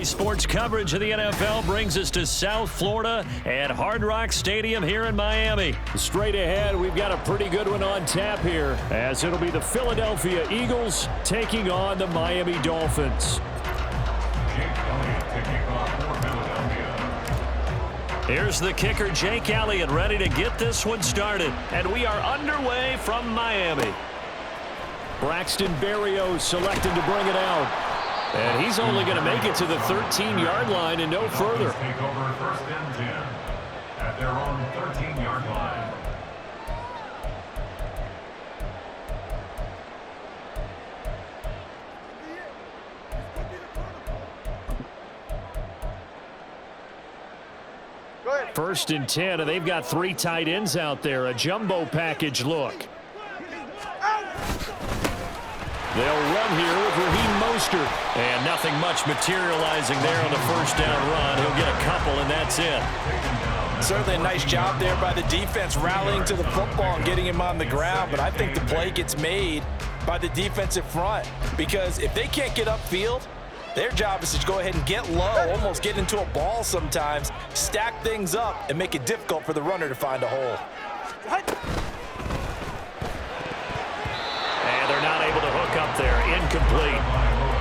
Sports coverage of the NFL brings us to South Florida at Hard Rock Stadium here in Miami. Straight ahead, we've got a pretty good one on tap here, as it'll be the Philadelphia Eagles taking on the Miami Dolphins. Here's the kicker, Jake Elliott, ready to get this one started. And we are underway from Miami. Braxton Berrios selected to bring it out. And he's only going to make it to the 13-yard line and no further. Take over first and 10 at their own 13-yard line. First and 10, and they've got three tight ends out there. A jumbo package look. They'll run here with Raheem Mostert. And nothing much materializing there on the first down run. He'll get a couple, and that's it. Certainly a nice job there by the defense rallying to the football and getting him on the ground. But I think the play gets made by the defensive front. Because if they can't get upfield, their job is to go ahead and get low, almost get into a ball sometimes, stack things up, and make it difficult for the runner to find a hole. And they're not able to hook up there. Incomplete.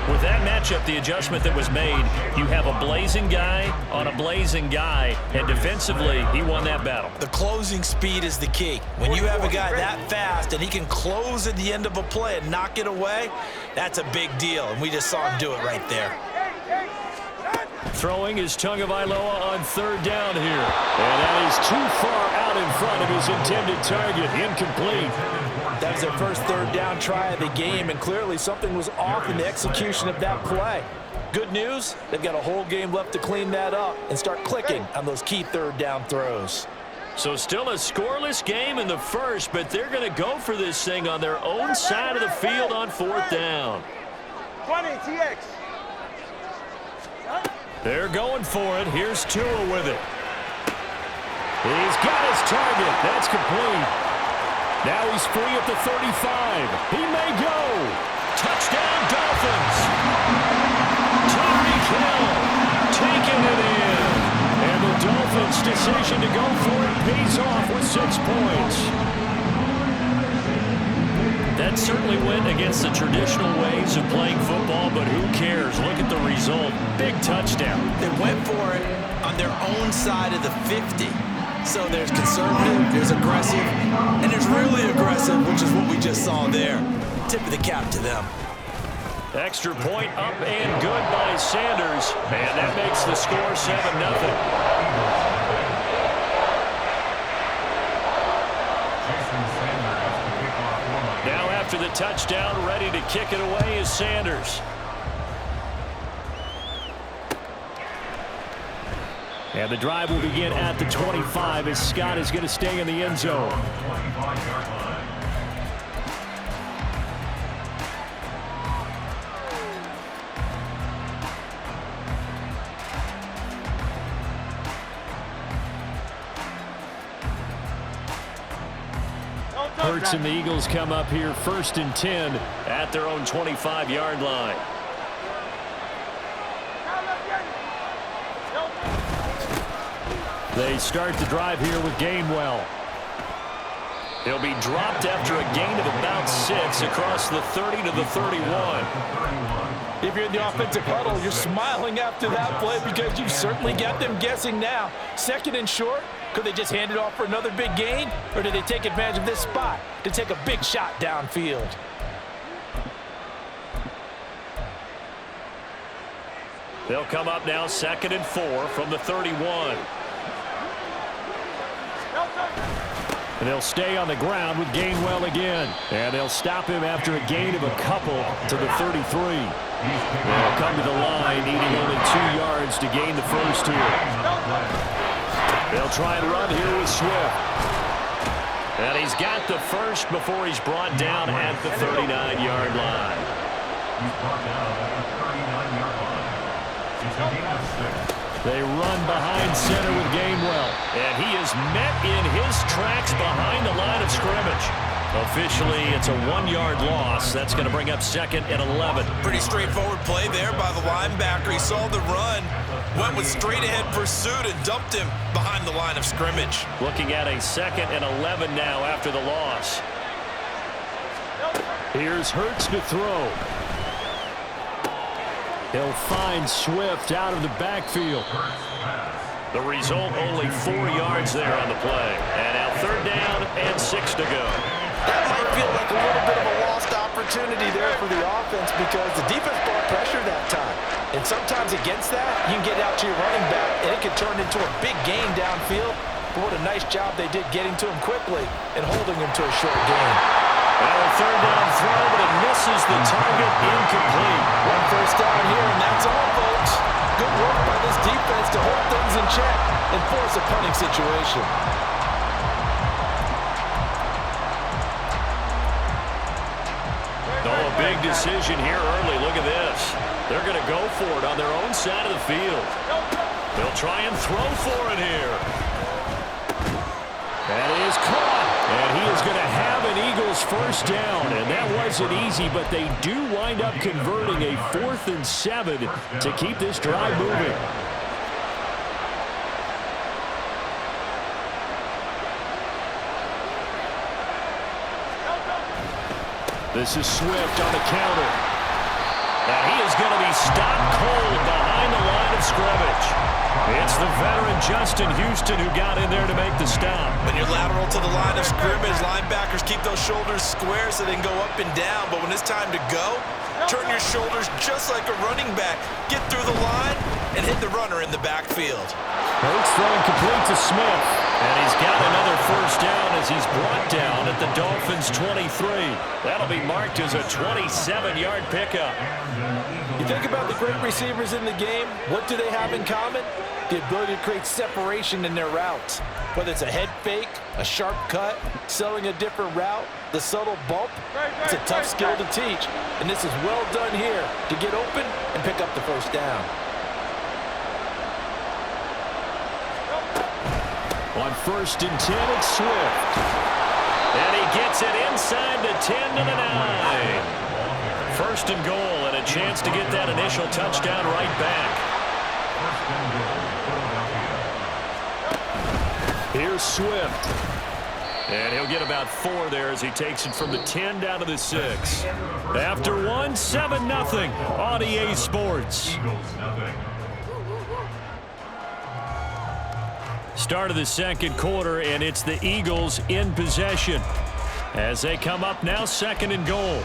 With that matchup, the adjustment that was made, you have a blazing guy on a blazing guy, and defensively, he won that battle. The closing speed is the key. When you have a guy that fast and he can close at the end of a play and knock it away, that's a big deal, and we just saw him do it right there. Throwing is Tagovailoa on third down here. And that is too far out in front of his intended target. Incomplete. That was their first third down try of the game, and clearly something was off in the execution of that play. Good news, they've got a whole game left to clean that up and start clicking on those key third down throws. So still a scoreless game in the first, but they're going to go for this thing on their own side of the field on fourth down. 20, TX. They're going for it. Here's Tua with it. He's got his target. That's complete. Now he's free at the 35. He may go. Touchdown, Dolphins. Tyreek Hill taking it in. And the Dolphins' decision to go for it pays off with 6 points. That certainly went against the traditional ways of playing football, but who cares? Look at the result. Big touchdown. They went for it on their own side of the 50. So there's conservative, there's aggressive, and there's really aggressive, which is what we just saw there. Tip of the cap to them. Extra point up and good by Sanders. And that makes the score 7-0. Now after the touchdown, ready to kick it away is Sanders. And the drive will begin at the 25 as Scott is going to stay in the end zone. Hurts and the Eagles come up here first and 10 at their own 25-yard line. They start the drive here with Gainwell. He'll be dropped after a gain of about 6 across the 30 to the 31. If you're in the offensive huddle, you're smiling after that play because you've certainly got them guessing now. Second and short, could they just hand it off for another big gain? Or did they take advantage of this spot to take a big shot downfield? They'll come up now 2nd and 4 from the 31. And they'll stay on the ground with Gainwell again. And they'll stop him after a gain of a couple to the 33. They'll come to the line, needing only 2 yards to gain the first here. They'll try and run here with Swift. And he's got the first before he's brought down at the 39-yard line. He's brought down at the 39-yard line. He's a gain of 6. They run behind center with Gainwell. And he is met in his tracks behind the line of scrimmage. Officially, it's a 1-yard loss. That's going to bring up 2nd and 11. Pretty straightforward play there by the linebacker. He saw the run, went with straight-ahead pursuit, and dumped him behind the line of scrimmage. Looking at a 2nd and 11 now after the loss. Here's Hurts to throw. He'll find Swift out of the backfield. The result, only 4 yards there on the play. And now 3rd down and 6 to go. That might feel like a little bit of a lost opportunity there for the offense because the defense brought pressure that time. And sometimes against that, you can get out to your running back, and it can turn into a big gain downfield. But what a nice job they did getting to him quickly and holding him to a short gain. Well, a 3rd down throw, but it misses the target, incomplete. 1 first down here, and that's all, folks. Good work by this defense to hold things in check and force a punting situation. Oh, a big decision here early. Look at this. They're going to go for it on their own side of the field. They'll try and throw for it here. That is caught. And he is going to have an Eagles first down. And that wasn't easy, but they do wind up converting a 4th and 7 to keep this drive moving. This is Swift on the counter. And he is going to be stopped cold behind the line of scrimmage. It's the veteran Justin Houston who got in there to make the stop. When you're lateral to the line of scrimmage, linebackers keep those shoulders square so they can go up and down. But when it's time to go, turn your shoulders just like a running back. Get through the line and hit the runner in the backfield. Hurts throwing complete to Smith. And he's got another first down as he's brought down at the Dolphins' 23. That'll be marked as a 27-yard pickup. You think about the great receivers in the game, what do they have in common? The ability to create separation in their routes. Whether it's a head fake, a sharp cut, selling a different route, the subtle bump, it's a tough skill to teach. And this is well done here to get open and pick up the first down. On 1st and 10, it's Swift. And he gets it inside the 10 to the 9. 1st and goal, and a chance to get that initial touchdown right back. Here's Swift. And he'll get about 4 there as he takes it from the 10 down to the 6. After 1, 7-0 on EA Sports. Start of the 2nd quarter, and it's the Eagles in possession as they come up now 2nd and goal.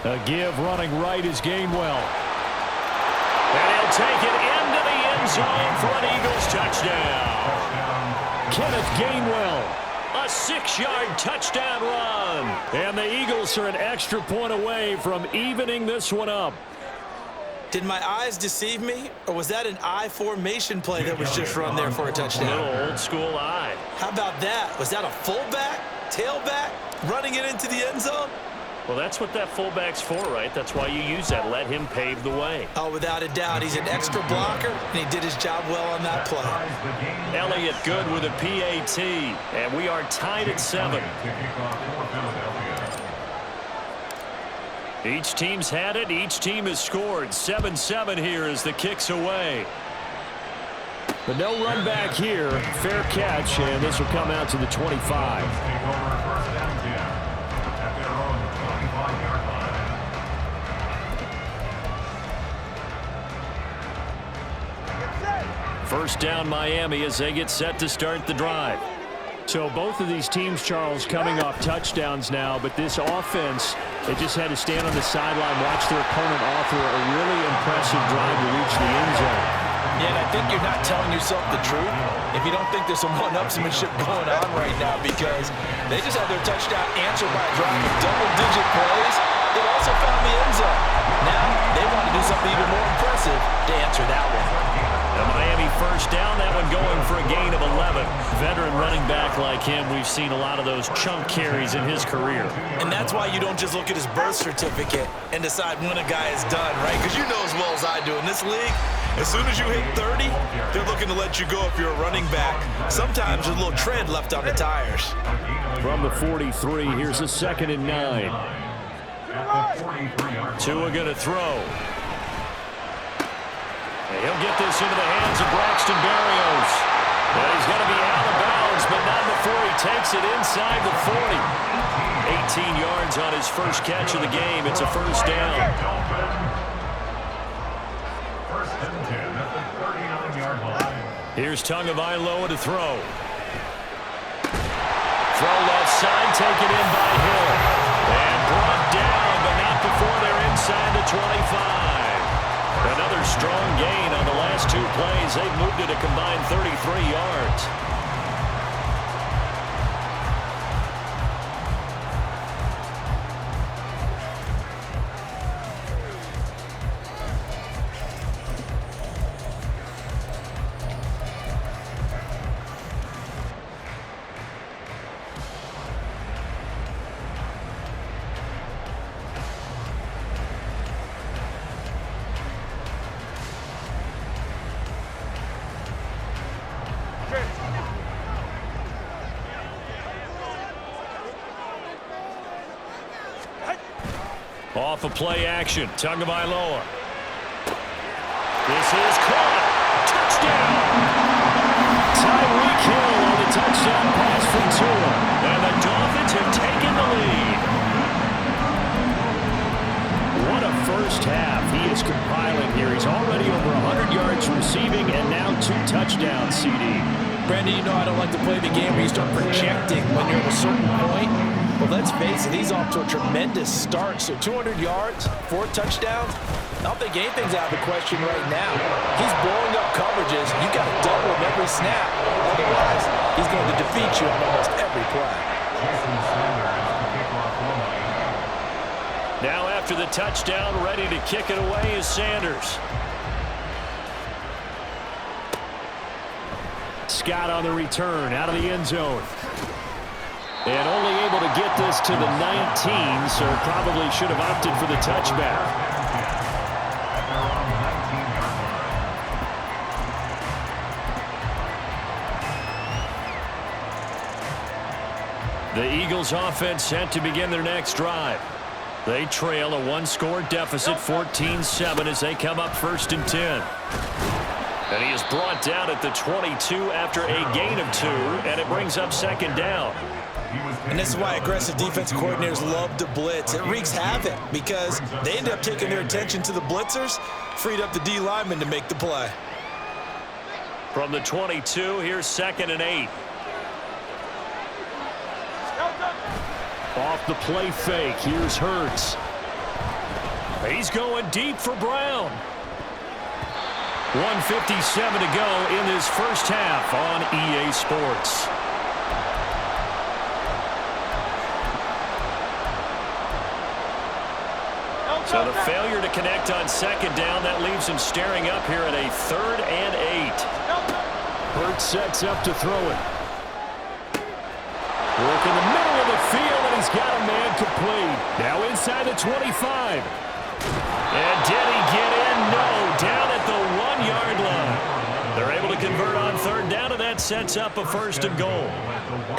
A give running right is Gainwell. And he'll take it into the end zone for an Eagles touchdown. Kenneth Gainwell. A 6-yard touchdown run. And the Eagles are an extra point away from evening this one up. Did my eyes deceive me, or was that an I formation play that was just run there for a touchdown? Little old school eye. How about that? Was that a fullback, tailback, running it into the end zone? Well, that's what that fullback's for, right? That's why you use that. Let him pave the way. Oh, without a doubt. He's an extra blocker, and he did his job well on that play. Elliott good with a PAT, and we are tied at 7. Each team's had it. Each team has scored. 7-7 here as the kick's away. But no run back here. Fair catch, and this will come out to the 25. First down Miami as they get set to start the drive. So both of these teams, Charles, coming off touchdowns now, but this offense, they just had to stand on the sideline, watch their opponent offer a really impressive drive to reach the end zone. Yeah, and I think you're not telling yourself the truth if you don't think there's some one-upsmanship going on right now, because they just had their touchdown answered by a drive of double-digit plays. They also found the end zone. Now they want to do something even more impressive to answer that one. The Miami first down, that one going for a gain of 11. Veteran running back like him, we've seen a lot of those chunk carries in his career. And that's why you don't just look at his birth certificate and decide when a guy is done, right? Because you know as well as I do, in this league, as soon as you hit 30, they're looking to let you go if you're a running back. Sometimes there's a little tread left on the tires. From the 43, here's a 2nd and 9. Tua going to throw. And he'll get this into the hands of Braxton Berrios. And he's going to be out of bounds, but not before he takes it inside the 40. 18 yards on his first catch of the game. It's a first down. First and 10 at the 39-yard line. Here's Tagovailoa to throw. Throw left side, taken in by Hill. And brought down, but not before they're inside the 25. Another strong gain on the last 2 plays. They've moved it a combined 33 yards. Off of play action, Tagovailoa. This is caught. Touchdown! Tyreek Hill on the touchdown pass from Tua. And the Dolphins have taken the lead. What a first half he is compiling here. He's already over 100 yards receiving and now 2 touchdowns, CD. Brandon, you know I don't like to play the game where you start projecting when you're at a certain point. But let's face it, he's off to a tremendous start. So 200 yards, 4 touchdowns. I don't think anything's out of the question right now. He's blowing up coverages. You got to double him every snap. Otherwise, he's going to defeat you on almost every play. Now after the touchdown, ready to kick it away is Sanders. Scott on the return, out of the end zone. And only able to get this to the 19, so probably should have opted for the touchback. The Eagles offense set to begin their next drive. They trail a 1-score deficit, 14-7, as they come up 1st and 10. And he is brought down at the 22 after a gain of 2, and it brings up 2nd down. And this is why aggressive defensive coordinators love to blitz. It wreaks havoc because they end up taking their attention to the blitzers, freed up the D lineman to make the play. From the 22, here's 2nd and 8. Off the play fake, here's Hurts. He's going deep for Brown. 1:57 to go in this first half on EA Sports. So the failure to connect on 2nd down, that leaves him staring up here at a 3rd and 8. Hurts sets up to throw it. Work in the middle of the field, and he's got a man complete. Now inside the 25. And did he get in? No, down at the 1-yard line. They're able to convert on 3rd down, and that sets up a 1st and goal.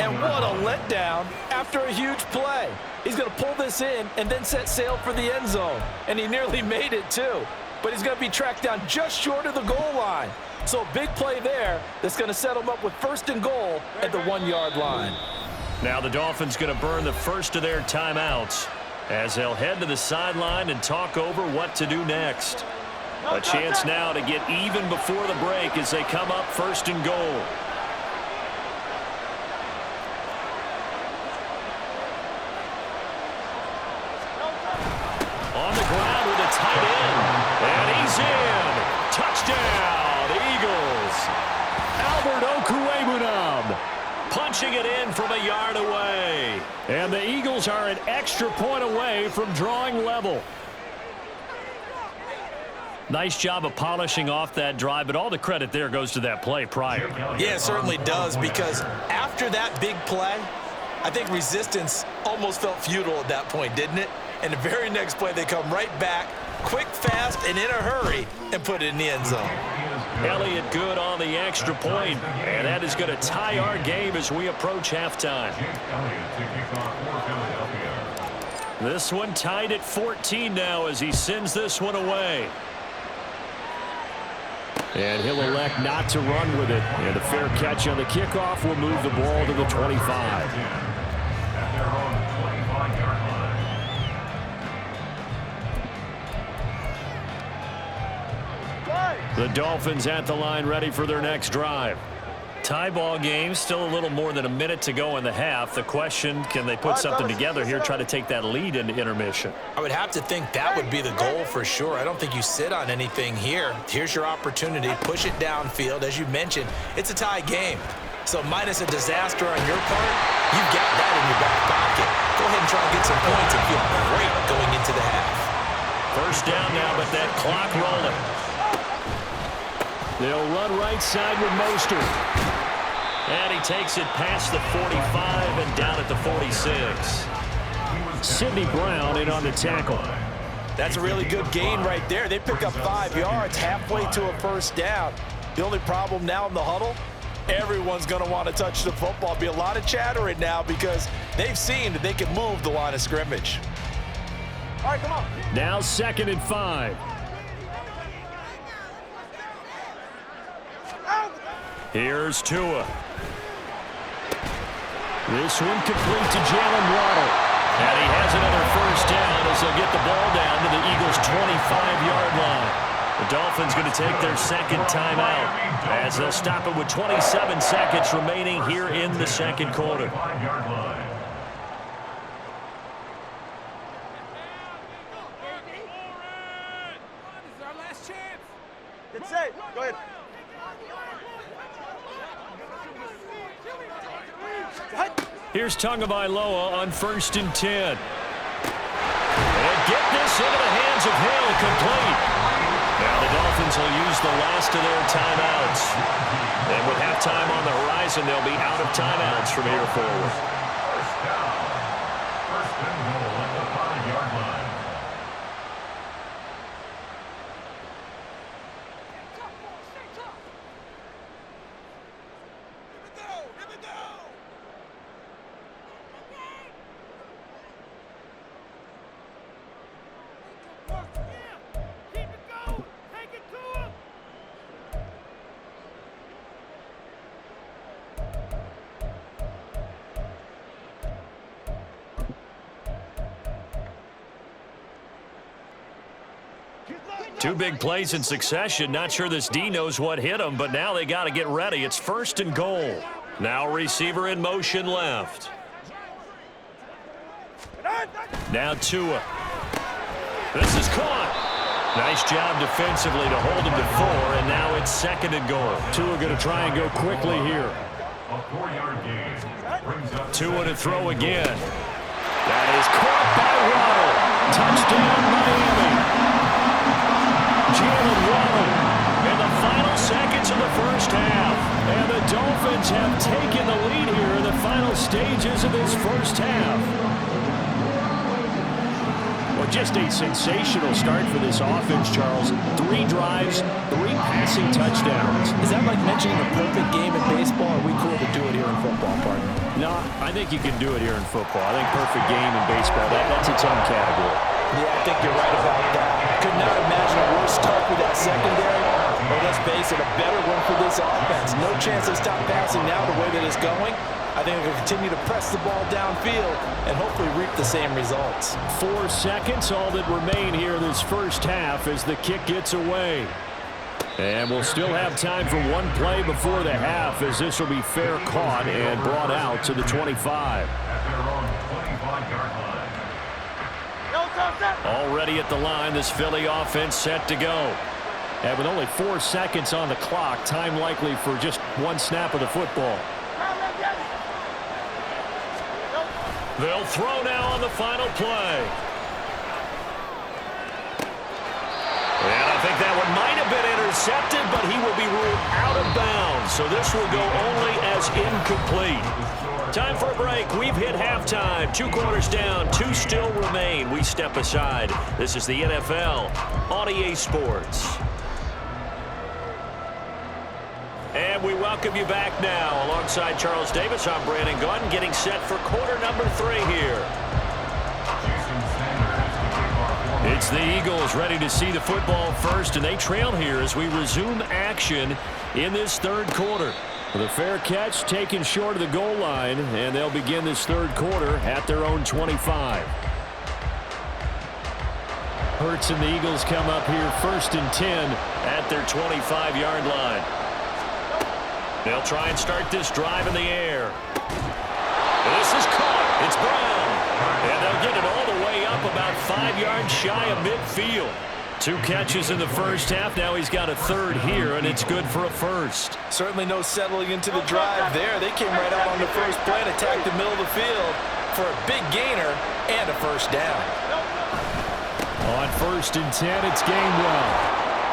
And what a letdown after a huge play. He's going to pull this in and then set sail for the end zone. And he nearly made it, too. But he's going to be tracked down just short of the goal line. So a big play there that's going to set him up with 1st and goal at the 1-yard line. Now the Dolphins going to burn the first of their timeouts as they'll head to the sideline and talk over what to do next. A chance now to get even before the break as they come up 1st and goal. On the ground with a tight end. And he's in. Touchdown, Eagles. Albert Okwuegbunam punching it in from a yard away. And the Eagles are an extra point away from drawing level. Nice job of polishing off that drive, but all the credit there goes to that play prior. Yeah, it certainly does, because after that big play, I think resistance almost felt futile at that point, didn't it? And the very next play, they come right back, quick, fast, and in a hurry, and put it in the end zone. Elliott good on the extra point, and that is going to tie our game as we approach halftime. This one tied at 14 now as he sends this one away. And he'll elect not to run with it. And a fair catch on the kickoff will move the ball to the 25. The Dolphins at the line ready for their next drive. Tie ball game, still a little more than a minute to go in the half. The question, can they put something together here, try to take that lead into intermission? I would have to think that would be the goal for sure. I don't think you sit on anything here. Here's your opportunity. Push it downfield. As you mentioned, it's a tie game. So minus a disaster on your part, you've got that in your back pocket. Go ahead and try and get some points and feel great going into the half. First down now, but that clock rolling. They'll run right side with Mostert. And he takes it past the 45 and down at the 46. Sidney Brown in on the tackle. That's a really good gain right there. They pick up 5 yards halfway to a first down. The only problem now in the huddle, everyone's going to want to touch the football. Be a lot of chattering now because they've seen that they can move the line of scrimmage. All right, come on. Now 2nd and 5. Here's Tua. This one complete to Jalen Waddle. And he has another first down as they'll get the ball down to the Eagles' 25-yard line. The Dolphins going to take their second timeout as they'll stop it with 27 seconds remaining here in the second quarter. Get set. Go ahead. Here's Tagovailoa on 1st and 10. And get this into the hands of Hill, complete. Now the Dolphins will use the last of their timeouts. And with halftime on the horizon, they'll be out of timeouts from here forward. First down. First and goal at the 5-yard line. Two big plays in succession. Not sure this D knows what hit him, but now they got to get ready. It's 1st and goal. Now receiver in motion left. Now Tua. This is caught. Nice job defensively to hold him to 4, and now it's 2nd and goal. Tua going to try and go quickly here. A 4-yard gain brings up Tua to throw again. That is caught by Waddle. Touchdown, Miami. Jalen Waddle in the final seconds of the first half. And the Dolphins have taken the lead here in the final stages of this first half. Well, just a sensational start for this offense, Charles. 3 drives, 3 passing touchdowns. Is that like mentioning the perfect game in baseball, or are we cool to do it here in football, partner? No, I think you can do it here in football. I think perfect game in baseball, that's its own category. Yeah, I think you're right about that. Could not imagine a worse start for that secondary. Or let's face it, a better one for this offense. No chance to stop passing now the way that it's going. I think we'll continue to press the ball downfield and hopefully reap the same results. 4 seconds, all that remain here this first half as the kick gets away. And we'll still have time for one play before the half as this will be fair caught and brought out to the 25. at their own 25-yard line. Already at the line, this Philly offense set to go. And with only 4 seconds on the clock, time likely for just one snap of the football. They'll throw now on the final play. And a I think that one might have been intercepted, but he will be ruled out of bounds. So this will go only as incomplete. Time for a break. We've hit halftime. 2 quarters down. 2 still remain. We step aside. This is the NFL on EA Sports. And we welcome you back now. Alongside Charles Davis, I'm Brandon Gaudin, getting set for quarter number 3 here. It's the Eagles ready to see the football first, and they trail here as we resume action in this third quarter. With a fair catch taken short of the goal line, and they'll begin this third quarter at their own 25. Hurts and the Eagles come up here 1st and 10 at their 25-yard line. They'll try and start this drive in the air. This is caught. It's Brown. And they'll get it all the way up about 5 yards shy of midfield. 2 catches in the first half. Now he's got a third here, and it's good for a first. Certainly no settling into the drive there. They came right out on the first play and attacked the middle of the field for a big gainer and a first down. On 1st and 10, it's Gainwell.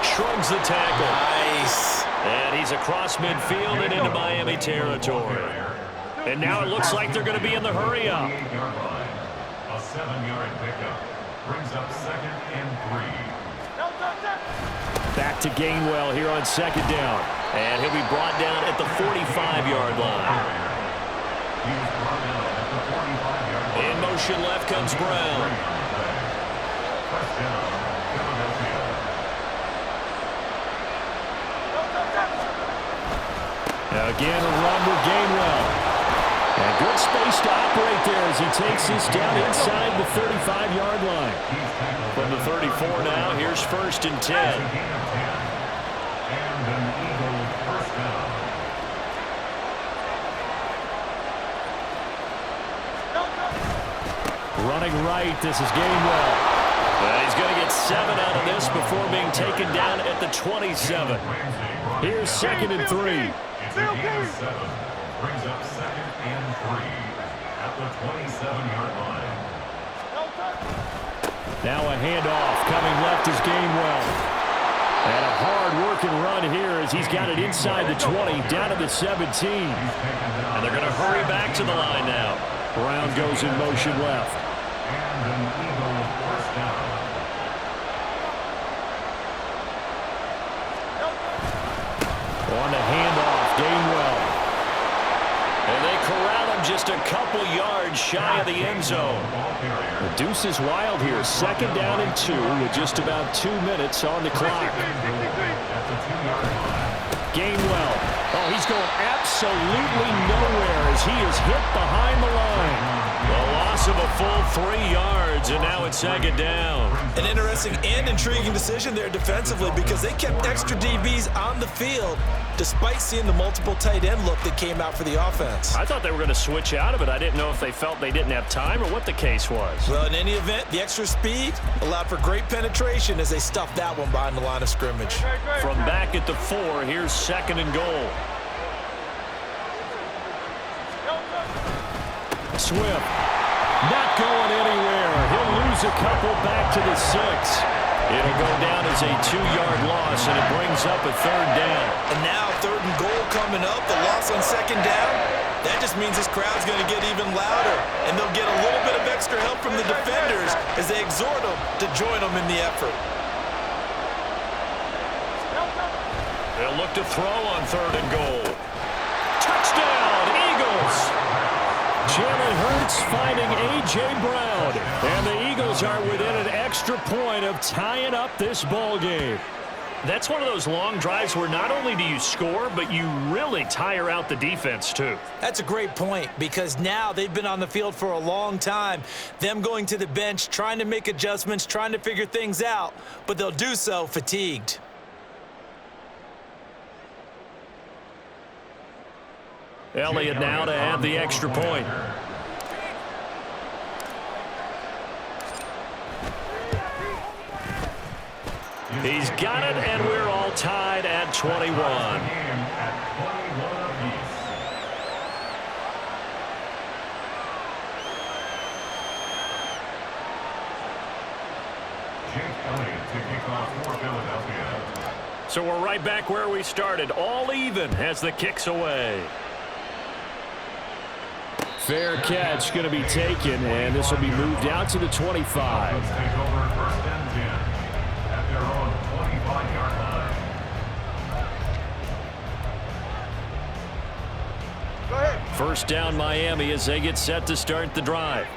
Shrugs the tackle. Nice. And he's across midfield and into Miami territory. And now it looks like they're going to be in the hurry-up. A 7-yard pickup brings up 2nd and 3. Back to Gainwell here on 2nd down. And he'll be brought down at the 45-yard line. In motion left comes Brown. Now again, a run with Gainwell. And good space to operate there as he takes this down inside the 35-yard line. From the 34 now, here's 1st and 10. And an Eagle first down. Running right, this is Gainwell. He's going to get 7 out of this before being taken down at the 27. Here's 2nd and 3. It's a gain of 7. Brings up 2nd and 3 at the 27-yard line. Now a handoff coming left is Gainwell. And a hard-working run here as he's got it inside the 20, down to the 17. And they're going to hurry back to the line now. Brown goes in motion left. And an Eagle first down. On the handoff, Gainwell. And they corral him just a couple yards shy of the end zone. The deuce is wild here. 2nd down and 2 with just about 2 minutes on the clock. Gainwell. Oh, he's going absolutely nowhere as he is hit behind the line. The loss of a full 3 yards, and now it's 2nd down. An interesting and intriguing decision there defensively because they kept extra DBs on the field despite seeing the multiple tight end look that came out for the offense. I thought they were going to switch out of it. I didn't know if they felt they didn't have time or what the case was. Well, in any event, the extra speed allowed for great penetration as they stuffed that one behind the line of scrimmage. From back at the 4, here's 2nd and goal. Swift, not going anywhere. He'll lose a couple back to the 6. It'll go down as a 2-yard loss, and it brings up a 3rd down. And now 3rd and goal coming up, the loss on 2nd down. That just means this crowd's going to get even louder, and they'll get a little bit of extra help from the defenders as they exhort them to join them in the effort. They'll look to throw on 3rd and goal. Touchdown, Eagles! Jalen Hurts finding A.J. Brown. And the Eagles are within an extra point of tying up this ball game. That's one of those long drives where not only do you score, but you really tire out the defense, too. That's a great point because now they've been on the field for a long time. Them going to the bench, trying to make adjustments, trying to figure things out, but they'll do so fatigued. Elliott now to add the extra point. He's got it, and we're all tied at 21. Jake Elliott to kick off for Philadelphia. So we're right back where we started, all even as the kick's away. Fair catch going to be taken, and this will be moved out to the 25. Let's take over first and 10 at their own 25-yard line. Go ahead. First down Miami as they get set to start the drive.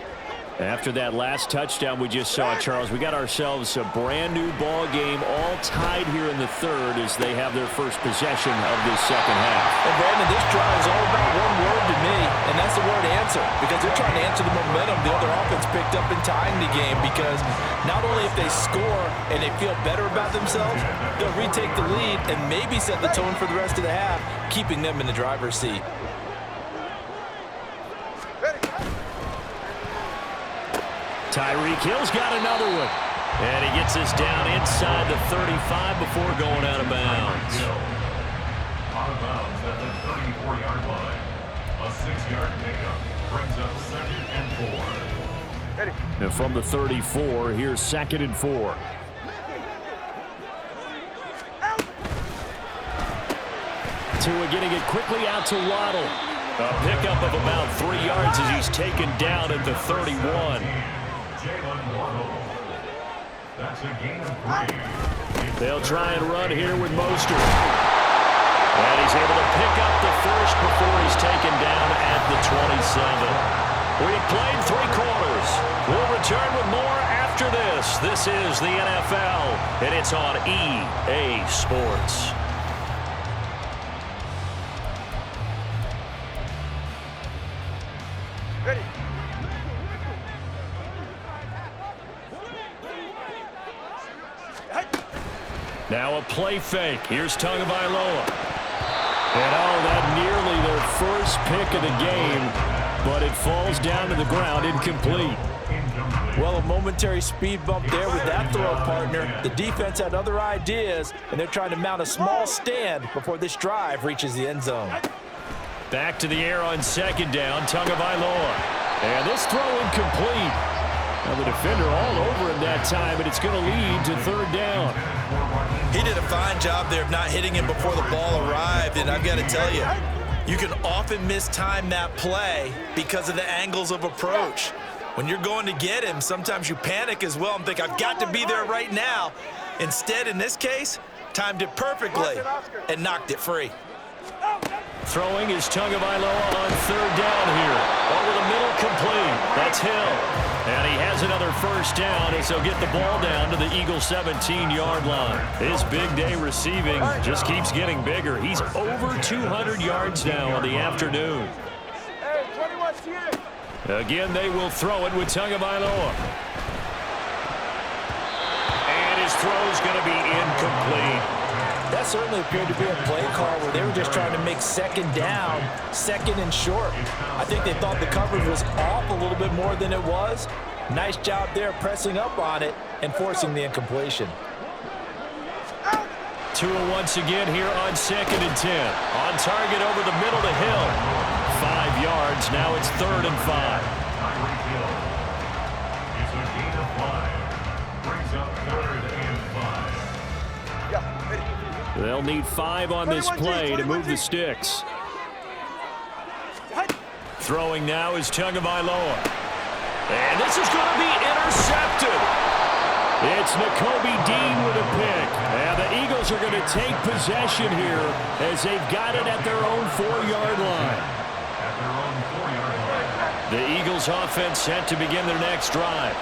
After that last touchdown we just saw, Charles, we got ourselves a brand new ball game, all tied here in the third as they have their first possession of this second half. And Brandon, this drive is all about one word to me, and that's the word answer, because they're trying to answer the momentum the other offense picked up in tying the game, because not only if they score and they feel better about themselves, they'll retake the lead and maybe set the tone for the rest of the half, keeping them in the driver's seat. Tyreek Hill's got another one. And he gets us down inside the 35 before going out of bounds. Out of bounds at the 34-yard line. A 6-yard pickup brings up 2nd and 4. And from the 34, here's 2nd and 4. Tua getting it quickly out to Waddle. A pickup of about 3 yards as he's taken down at the 31. That's a gain of 3. They'll try and run here with Mostert. And he's able to pick up the first before he's taken down at the 27. We've played 3 quarters. We'll return with more after this. This is the NFL, and it's on EA Sports. Ready. Now a play fake. Here's Tagovailoa. And that nearly their first pick of the game, but it falls down to the ground incomplete. Well, a momentary speed bump there with that throw, partner. The defense had other ideas, and they're trying to mount a small stand before this drive reaches the end zone. Back to the air on 2nd down, Tagovailoa. And this throw incomplete. Now the defender all over him that time, but it's going to lead to 3rd down. He did a fine job there of not hitting him before the ball arrived, and I've got to tell you, you can often mistime that play because of the angles of approach. When you're going to get him, sometimes you panic as well and think, I've got to be there right now. Instead, in this case, timed it perfectly and knocked it free. Throwing is Tagovailoa on 3rd down here. Over the middle, complete. That's Hill. And he has another first down as he'll get the ball down to the Eagles' 17-yard line. His big day receiving just keeps getting bigger. He's over 200 yards now on the afternoon. Hey, 21's here. Again, they will throw it with Tagovailoa. And his throw's going to be incomplete. That certainly appeared to be a play call where they were just trying to make 2nd down, 2nd and short. I think they thought the coverage was off a little bit more than it was. Nice job there pressing up on it and forcing the incompletion. Tua once again here on 2nd and 10. On target over the middle to Hill. 5 yards. Now it's 3rd and 5. Tyreek Hill. It's a gain of 5. Brings up 3rd and 5. Yeah, ready. They'll need 5 on this play to move the sticks. Throwing now is Tagovailoa. And this is going to be intercepted. It's Nakobe Dean with a pick. And the Eagles are going to take possession here as they've got it at their own 4-yard line. The Eagles offense set to begin their next drive.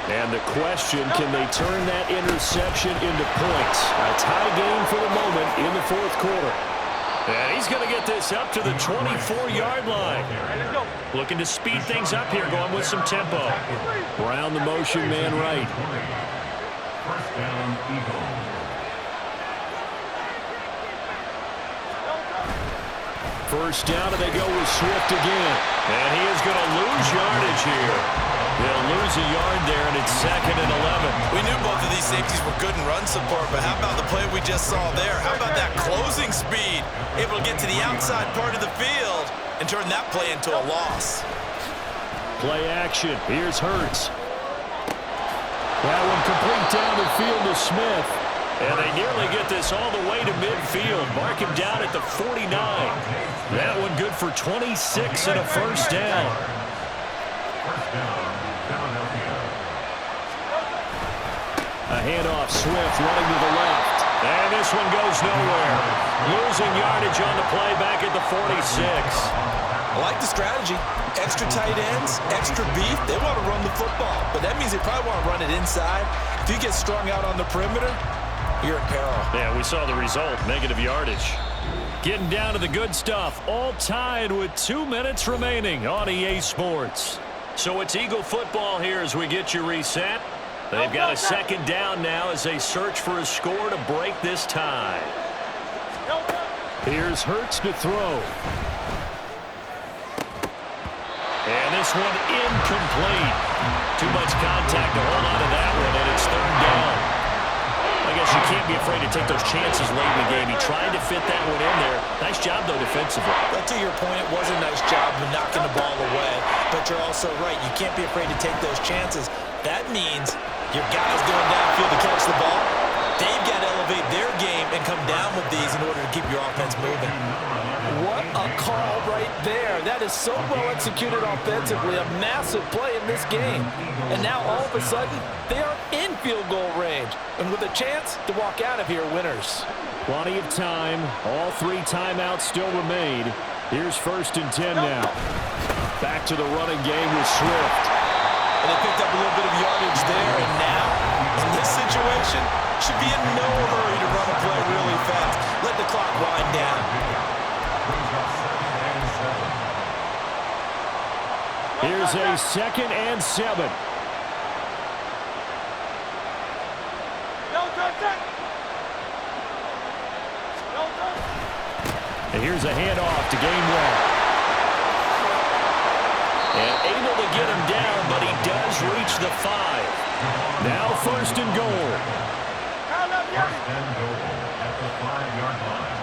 And the question, can they turn that interception into points? A tie game for the moment in the 4th quarter. And he's going to get this up to the 24-yard line. Looking to speed things up here, going with some tempo. Brown the motion man right. First down, Eagles. First down, and they go with Swift again. And he is going to lose yardage here. They'll lose a yard there, and it's 2nd and 11. We knew both of these safeties were good in run support, but how about the play we just saw there? How about that closing speed? Able to get to the outside part of the field and turn that play into a loss. Play action. Here's Hurts. That one complete down the field to Smith. And they nearly get this all the way to midfield. Mark him down at the 49. That one good for 26 and a first down. A handoff, Swift running to the left. And this one goes nowhere. Losing yardage on the play back at the 46. I like the strategy. Extra tight ends, extra beef. They want to run the football, but that means they probably want to run it inside. If you get strung out on the perimeter, you're in peril. Yeah, we saw the result, negative yardage. Getting down to the good stuff, all tied with 2 minutes remaining on EA Sports. So it's Eagle football here as we get you reset. They've got a second down now as they search for a score to break this tie. Here's Hurts to throw. And this one incomplete. Too much contact to hold on to that one, and it's third down. I guess you can't be afraid to take those chances late in the game. He tried to fit that one in there. Nice job, though, defensively. But to your point, it was a nice job of knocking the ball away. But you're also right. You can't be afraid to take those chances. That means your guys going downfield to catch the ball, they've got to elevate their game and come down with these in order to keep your offense moving. What a call right there. That is so well executed offensively. A massive play in this game. And now all of a sudden, they are in field goal range. And with a chance to walk out of here winners. Plenty of time. All 3 timeouts still remain. Here's 1st and 10 now. Back to the running game with Swift. And they picked up a little bit of yardage there. And now, in this situation, should be in no hurry to run a play really fast. Let the clock wind down. Here's a 2nd and 7. And here's a handoff to Gainwell. And able to get him down, but he does reach the 5. Now 1st and goal. First and goal at the 5-yard line.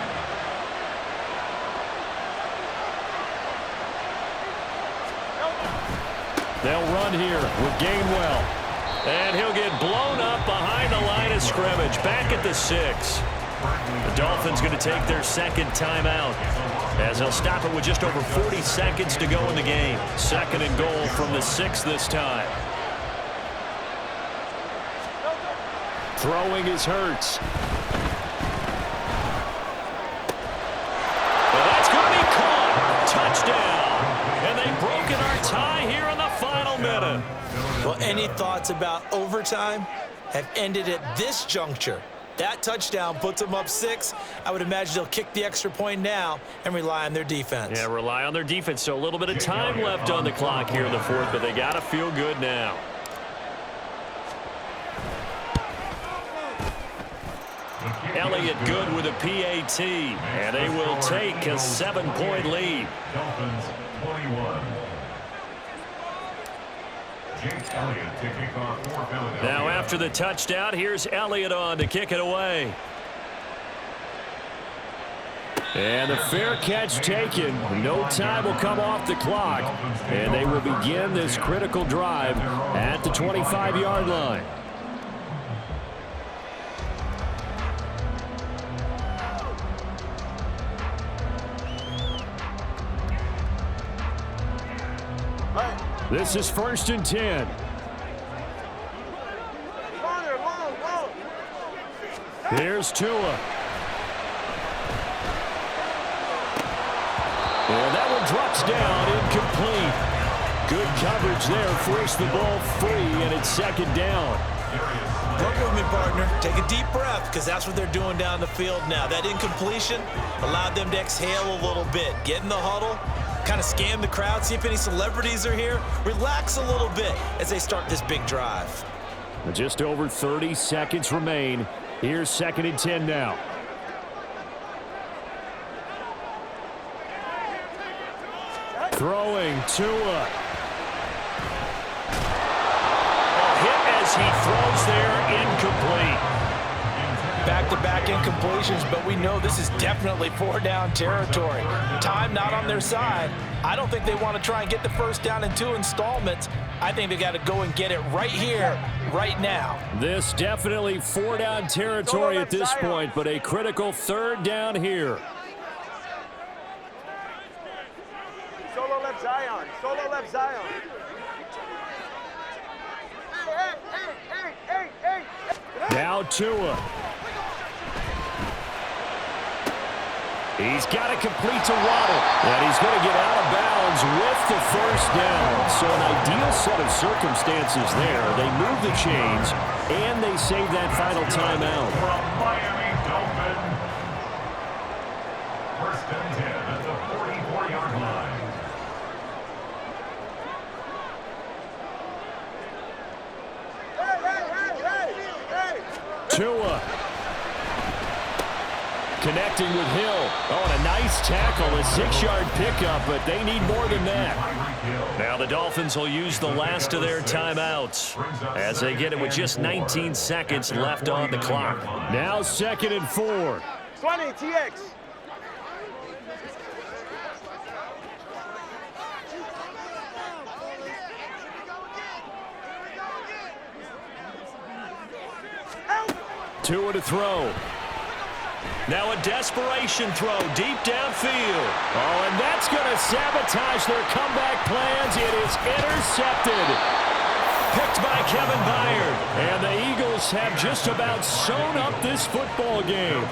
They'll run here with Gainwell. And he'll get blown up behind the line of scrimmage. Back at the 6. The Dolphins going to take their 2nd timeout as they'll stop it with just over 40 seconds to go in the game. 2nd and goal from the 6 this time. Throwing is Hurts. Well, that's going to be caught. Touchdown. And they've broken our tie here in the final minute. Well, any thoughts about overtime have ended at this juncture. That touchdown puts them up 6. I would imagine they'll kick the extra point now and rely on their defense. Yeah, rely on their defense. So a little bit of time left on the clock here in the 4th, but they got to feel good now. Elliott good with a PAT, and they will take a 7-point lead. Dolphins 21. Now after the touchdown, here's Elliott on to kick it away. And the fair catch taken. No time will come off the clock. And they will begin this critical drive at the 25-yard line. This is 1st and 10. Here's Tua. And that one drops down, incomplete. Good coverage there, forced the ball free, and it's 2nd down. Work with me, partner. Take a deep breath, because that's what they're doing down the field now. That incompletion allowed them to exhale a little bit. Get in the huddle, kind of scan the crowd, see if any celebrities are here. Relax a little bit as they start this big drive. Just over 30 seconds remain. Here's 2nd and 10 now. Throwing Tua. A hit as he throws there, incomplete. Back-to-back incompletions, but we know this is definitely 4-down territory. Time not on their side. I don't think they want to try and get the first down in 2 installments. I think they got to go and get it right here, right now. This definitely 4-down territory at this point, but a critical 3rd down here. Solo left Zion. Solo left Zion. Hey. Now Tua. He's got to complete to Waddle, and he's going to get out of bounds with the first down. So an ideal set of circumstances there. They move the chains, and they save that final timeout. From Miami Dolphins. 1st and 10 at the 44-yard line. Hey. Tua. Connecting with Hill. Oh, and a nice tackle, a 6-yard pickup, but they need more than that. Now the Dolphins will use the last of their timeouts as they get it with just 19 seconds left on the clock. Now 2nd and 4. 20, TX. Tua to throw. Now a desperation throw deep downfield. Oh, and that's going to sabotage their comeback plans. It is intercepted. Picked by Kevin Byard. And the Eagles have just about sewn up this football game.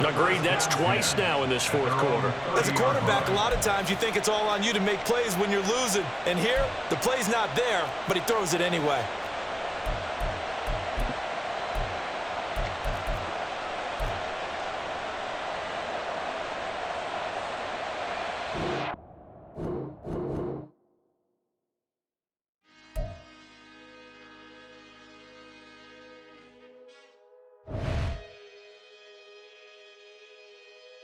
Agreed, that's twice now in this 4th quarter. As a quarterback, a lot of times you think it's all on you to make plays when you're losing. And here, the play's not there, but he throws it anyway.